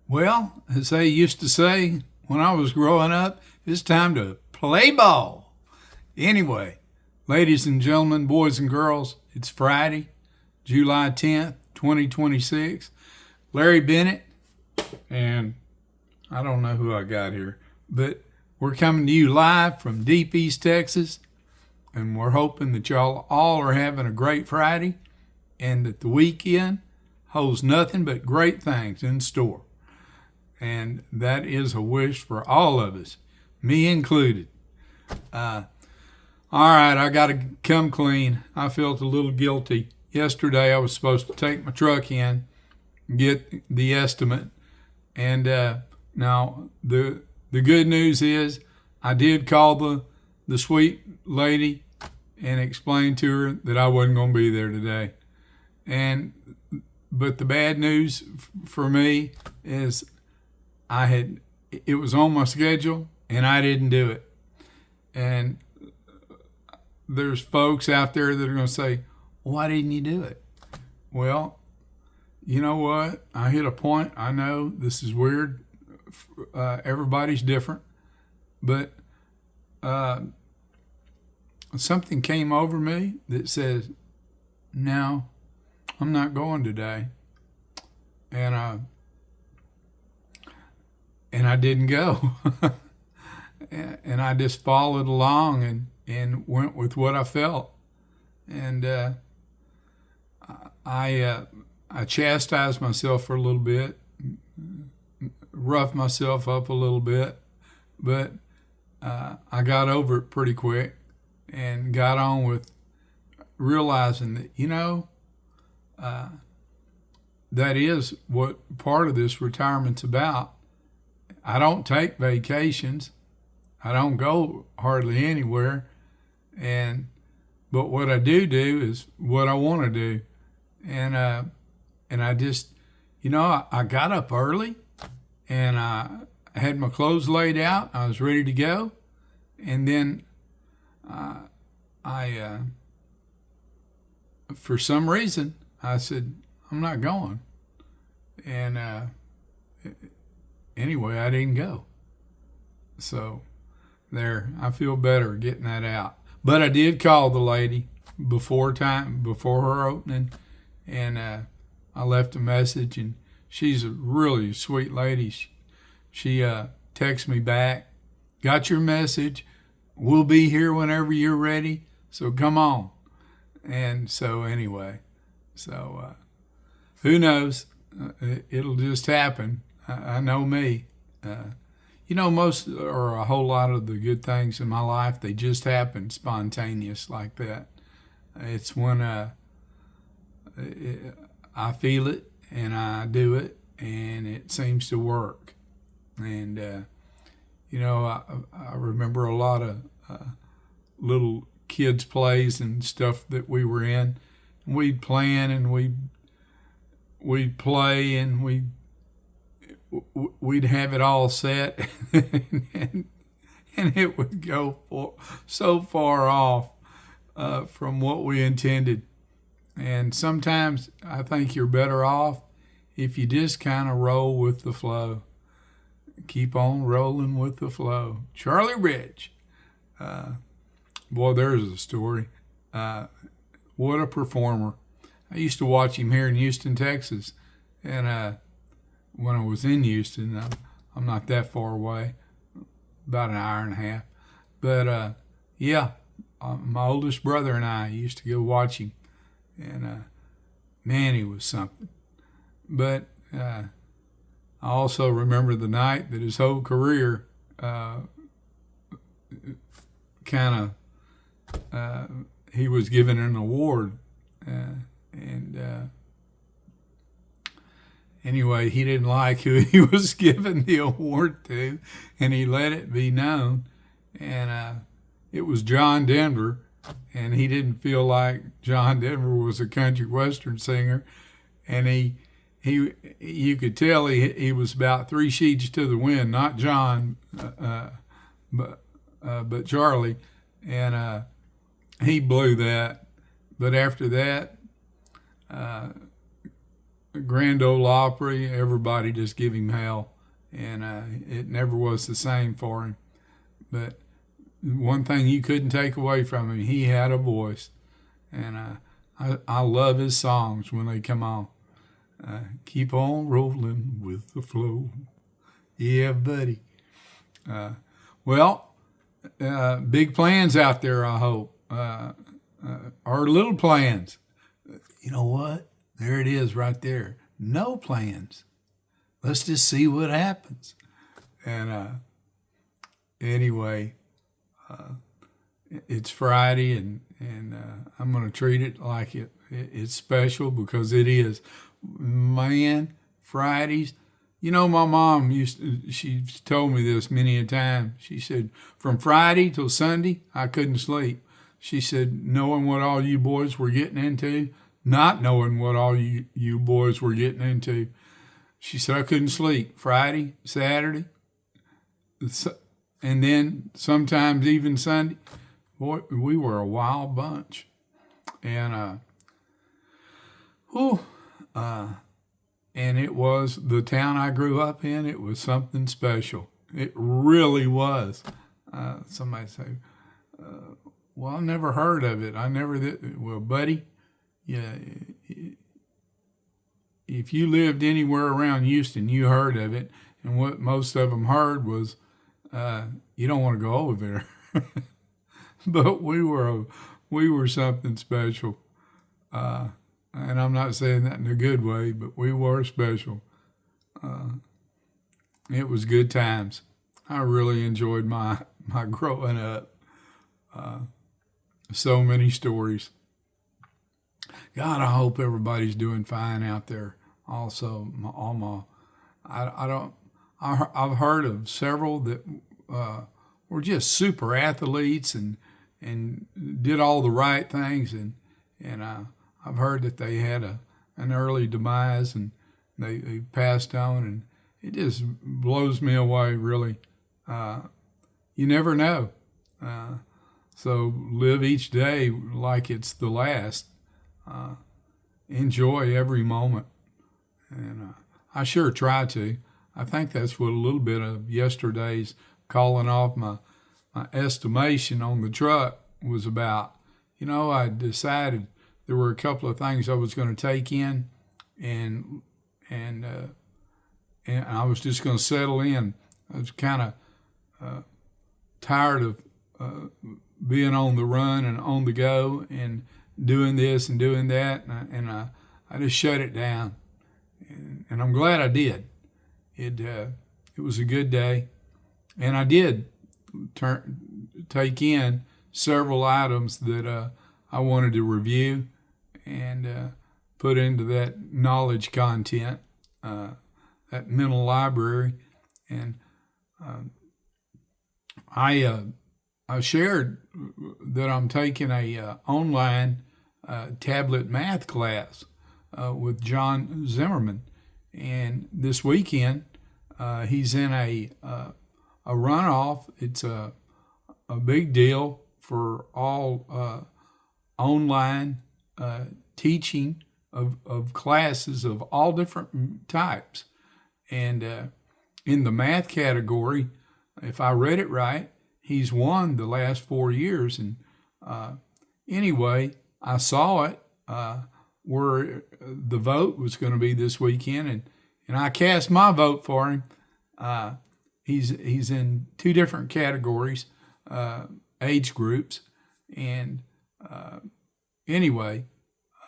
Well, as they used to say when I was growing up, it's time to play ball. Anyway, ladies and gentlemen, boys and girls, it's Friday, July 10th, 2026. Larry Bennett, and I don't know who I got here, but we're coming to you live from deep East Texas, and we're hoping that y'all all are having a great Friday and that the weekend holds nothing but great things in store. And that is a wish for all of us, me included. All right, I got to come clean. I felt a little guilty. Yesterday, I was supposed to take my truck in, get the estimate, and now the good news is I did call the sweet lady and explain to her that I wasn't going to be there today. But the bad news for me is it was on my schedule and I didn't do it. And there's folks out there that are going to say, why didn't you do it? Well, you know what? I hit a point. I know this is weird. Everybody's different. But something came over me that says, no, I'm not going today. And I didn't go. And I just followed along and went with what I felt. And I chastised myself for a little bit, roughed myself up a little bit, but I got over it pretty quick and got on with realizing that, that is what part of this retirement's about. I don't take vacations. I don't go hardly anywhere. But what I do is what I want to do. And I just, I got up early and I had my clothes laid out. I was ready to go. And then for some reason, I said, I'm not going. And anyway, I didn't go. So there, I feel better getting that out. But I did call the lady before her opening, and I left a message, and she's a really sweet lady. She texted me back, got your message, we'll be here whenever you're ready, so come on. And so anyway, who knows? It'll just happen. I know me. Most or a whole lot of the good things in my life, they just happen spontaneous like that. It's when I feel it and I do it and it seems to work. And, I remember a lot of little kids' plays and stuff that we were in. We'd plan and we'd play and we'd have it all set and it would go so far off from what we intended. And sometimes I think you're better off if you just kind of roll with the flow. Keep on rolling with the flow. Charlie Rich. Boy, there's a story. What a performer. I used to watch him here in Houston, Texas. And when I was in Houston, I'm not that far away, about an hour and a half. But my oldest brother and I used to go watch him. And man, he was something. But I also remember the night that his whole career he was given an award. Anyway, he didn't like who he was giving the award to, and he let it be known. And it was John Denver, and he didn't feel like John Denver was a country western singer. And you could tell he was about 3 sheets to the wind, not John, but Charlie. And he blew that. But after that, Grand Ole Opry, everybody just give him hell, and it never was the same for him. But one thing you couldn't take away from him, he had a voice, and I love his songs when they come on. Keep on rolling with the flow. Yeah, buddy. Well, big plans out there, I hope. Or little plans. You know what? There it is right there. No plans. Let's just see what happens. And anyway, it's Friday, and I'm going to treat it like it's special because it is. Man, Fridays. You know, my mom she's told me this many a time. She said, from Friday till Sunday, I couldn't sleep. She said, knowing what all you boys were getting into, not knowing what all you boys were getting into. She said, I couldn't sleep Friday, Saturday, and then sometimes even Sunday. Boy, we were a wild bunch. And, and it was the town I grew up in. It was something special. It really was. Somebody say, well, I never heard of it. I never did. Well, buddy, yeah, if you lived anywhere around Houston, you heard of it. And what most of them heard was, you don't want to go over there. But we were something special. And I'm not saying that in a good way, but we were special. It was good times. I really enjoyed my growing up. So many stories. God, I hope everybody's doing fine out there. Also, I've heard of several that were just super athletes and did all the right things, and I've heard that they had an early demise and they passed on, and it just blows me away, really. You never know. So live each day like it's the last. Enjoy every moment. And I sure try to. I think that's what a little bit of yesterday's calling off my estimation on the truck was about. You know, I decided there were a couple of things I was going to take in, and I was just going to settle in. I was kind of tired of being on the run and on the go and doing this and doing that, and I just shut it down, and I'm glad I did. It was a good day, and I did take in several items that I wanted to review and put into that knowledge content, that mental library, and I shared that I'm taking a online tablet math class with John Zimmerman, and this weekend he's in a runoff. It's a big deal for all online teaching of classes of all different types, and in the math category, if I read it right, he's won the last 4 years. And anyway, I saw it where the vote was going to be this weekend, and I cast my vote for him. He's in 2 different categories, age groups, and anyway,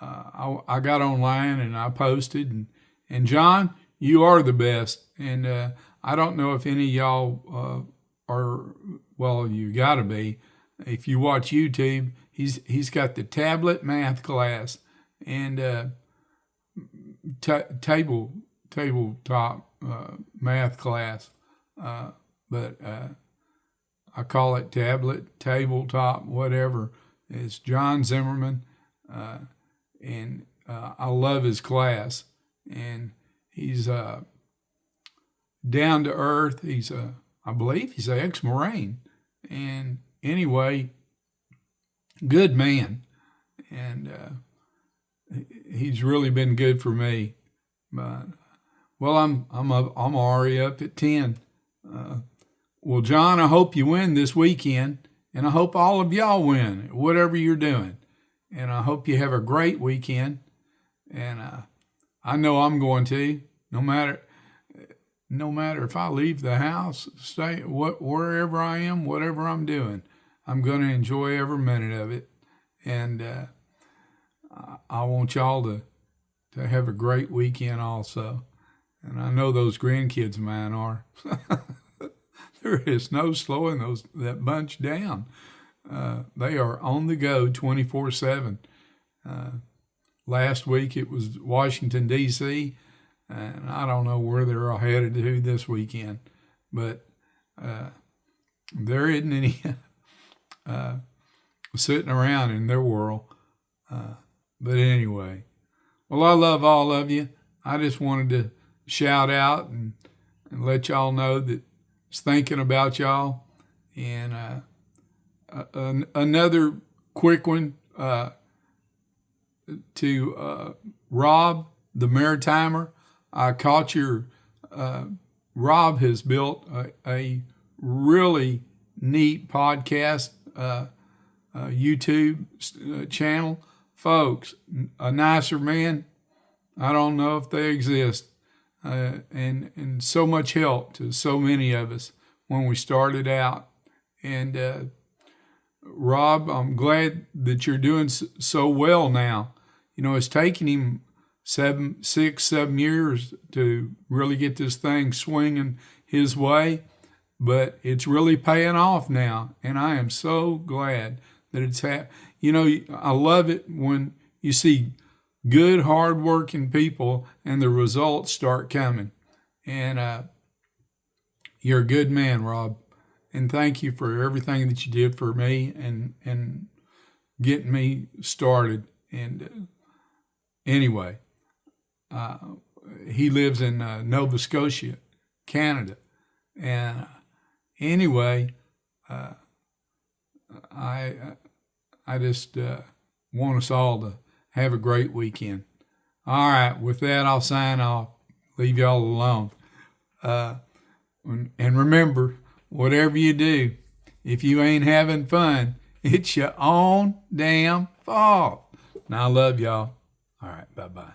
I got online and I posted, and John, you are the best, and I don't know if any of y'all are. Well, you got to be. If you watch YouTube, he's got the tablet math class and tabletop math class, but I call it tabletop, whatever. It's John Zimmerman, and I love his class, and he's down to earth. I believe he's an ex-Marine. And anyway, good man. And he's really been good for me. But well, I'm already up at 10. Well, John, I hope you win this weekend, and I hope all of y'all win, whatever you're doing. And I hope you have a great weekend. And I know I'm going to, no matter if I leave the house, stay wherever I am, whatever I'm doing, I'm going to enjoy every minute of it. And I want y'all to have a great weekend also. And I know those grandkids of mine are. There is no slowing that bunch down. They are on the go 24/7. Last week it was Washington, D.C., and I don't know where they're all headed to this weekend. But there isn't any sitting around in their world. But anyway, well, I love all of you. I just wanted to shout out and let y'all know that it's thinking about y'all. And another quick one to Rob, the Maritimer. I caught Rob has built a really neat podcast, YouTube channel. Folks, a nicer man, I don't know if they exist. And so much help to so many of us when we started out. And Rob, I'm glad that you're doing so well now. You know, it's taken him 6, 7 years to really get this thing swinging his way, but it's really paying off now. And I am so glad that it's you know, I love it when you see good, hard-working people and the results start coming. And you're a good man, Rob. And thank you for everything that you did for me and getting me started. And anyway, he lives in Nova Scotia, Canada. And anyway, I just want us all to have a great weekend. All right, with that, I'll sign off. Leave y'all alone. And remember, whatever you do, if you ain't having fun, it's your own damn fault. And I love y'all. All right, bye-bye.